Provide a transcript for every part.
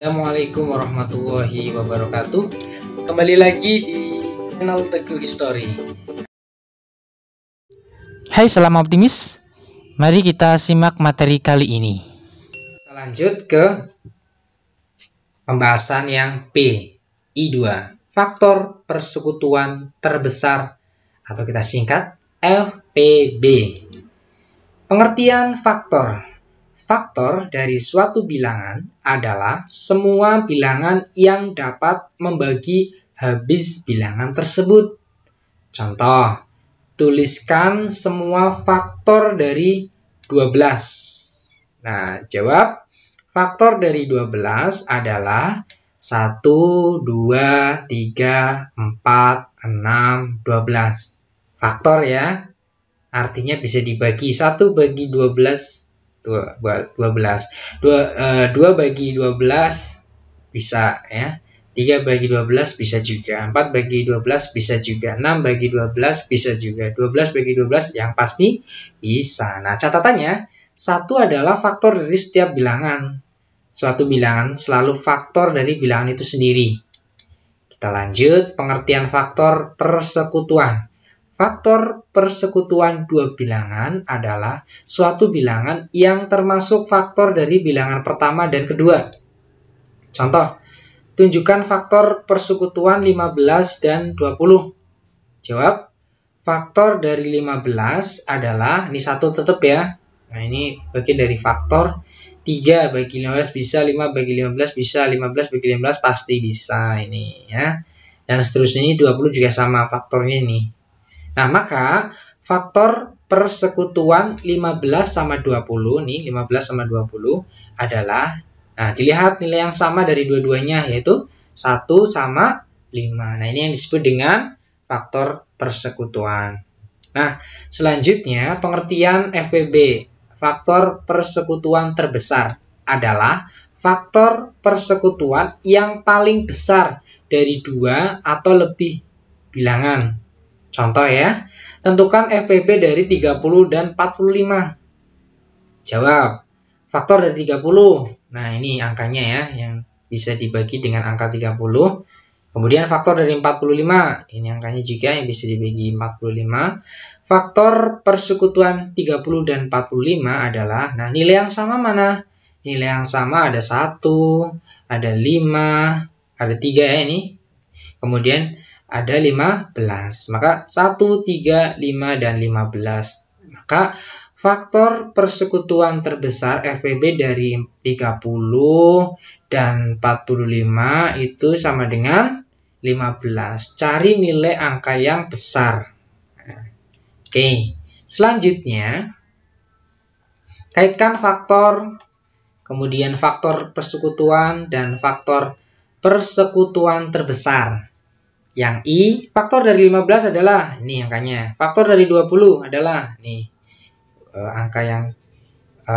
Assalamualaikum warahmatullahi wabarakatuh. Kembali lagi di channel Teguh History. Hai, salam optimis. Mari kita simak materi kali ini. Kita lanjut ke pembahasan yang B, I2. Faktor persekutuan terbesar atau kita singkat FPB. Pengertian faktor. Faktor dari suatu bilangan adalah semua bilangan yang dapat membagi habis bilangan tersebut. Contoh, tuliskan semua faktor dari 12. Nah, jawab. Faktor dari 12 adalah 1, 2, 3, 4, 6, 12. Faktor ya, artinya bisa dibagi 1 bagi 12. 2 bagi 12 bisa ya. 3 bagi 12 bisa juga. 4 bagi 12 bisa juga. 6 bagi 12 bisa juga. 12 bagi 12 yang pasti bisa. Nah, catatannya, 1 adalah faktor dari setiap bilangan. Suatu bilangan selalu faktor dari bilangan itu sendiri. Kita lanjut, pengertian faktor persekutuan. Faktor persekutuan dua bilangan adalah suatu bilangan yang termasuk faktor dari bilangan pertama dan kedua. Contoh, tunjukkan faktor persekutuan 15 dan 20. Jawab, faktor dari 15 adalah, ini 1 tetap ya. Nah, ini bagian dari faktor. 3 bagi 15 bisa, 5 bagi 15 bisa, 15 bagi 15 pasti bisa ini ya. Dan seterusnya ini 20 juga sama faktornya ini. Nah, maka faktor persekutuan 15 sama 20 nih, 15 sama 20 adalah, nah dilihat nilai yang sama dari dua-duanya yaitu 1 sama 5. Nah, ini yang disebut dengan faktor persekutuan. Nah, selanjutnya pengertian FPB, faktor persekutuan terbesar adalah faktor persekutuan yang paling besar dari 2 atau lebih bilangan. Contoh ya, tentukan FPB dari 30 dan 45. Jawab, faktor dari 30. Nah, ini angkanya ya, yang bisa dibagi dengan angka 30. Kemudian faktor dari 45. Ini angkanya juga yang bisa dibagi 45. Faktor persekutuan 30 dan 45 adalah, nah nilai yang sama mana? Nilai yang sama ada 1, ada 5, ada 3 ya ini. Kemudian ada 15. Maka 1, 3, 5, dan 15. Maka faktor persekutuan terbesar FPB dari 30 dan 45 itu sama dengan 15. Cari nilai angka yang besar. Oke, selanjutnya kaitkan faktor, kemudian faktor persekutuan dan faktor persekutuan terbesar. Yang I, faktor dari 15 adalah, ini angkanya. Faktor dari 20 adalah, nih, angka yang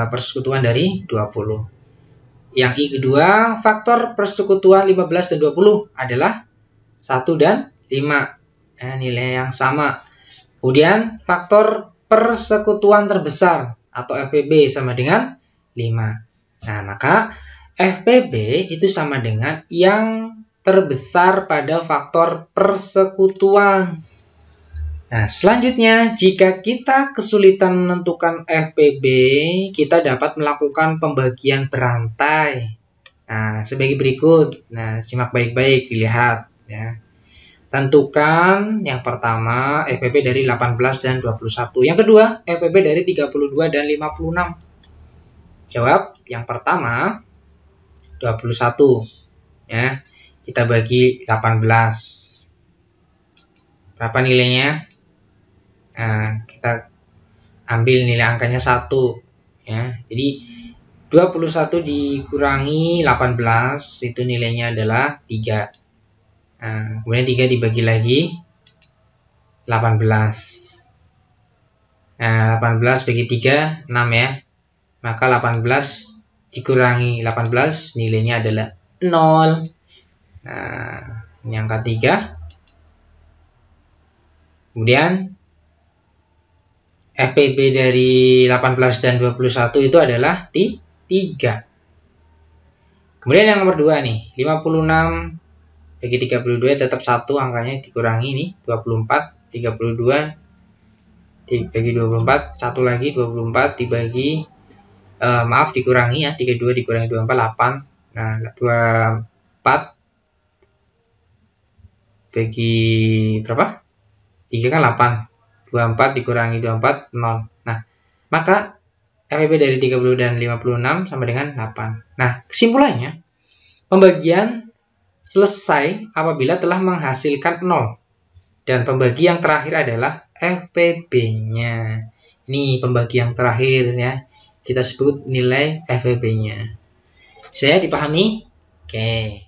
persekutuan dari 20. Yang I kedua, faktor persekutuan 15 dan 20 adalah 1 dan 5. Nilai yang sama. Kemudian, faktor persekutuan terbesar atau FPB sama dengan 5. Nah, maka FPB itu sama dengan yang terbesar pada faktor persekutuan. Nah, selanjutnya, jika kita kesulitan menentukan FPB, kita dapat melakukan pembagian berantai. Nah, sebagai berikut. Nah, simak baik-baik, dilihat ya. Tentukan yang pertama FPB dari 18 dan 21. Yang kedua, FPB dari 32 dan 56. Jawab, yang pertama 21 ya. Kita bagi 18. Berapa nilainya? Nah, kita ambil nilai angkanya 1. Ya. Jadi, 21 dikurangi 18, itu nilainya adalah 3. Nah, kemudian 3 dibagi lagi 18. Nah, 18 bagi 3, 6 ya. Maka 18 dikurangi 18, nilainya adalah 0. Nah, ini angka 3. Kemudian FPB dari 18 dan 21 itu adalah 3. Kemudian yang nomor 2 nih, 56 bagi 32 tetap 1 angkanya dikurangi nih, 24, 32 dibagi 24, 1 lagi 24 dibagi maaf dikurangi ya, 32 dikurangi 24, 8. Nah, 24 bagi berapa? 3 kan 8. 24 dikurangi 24, 0. Nah, maka FEB dari 30 dan 56 sama dengan 8. Nah, kesimpulannya, pembagian selesai apabila telah menghasilkan 0. Dan pembagi yang terakhir adalah FPB-nya. Ini pembagi yang terakhir ya. Kita sebut nilai FEB-nya. Saya dipahami? Oke.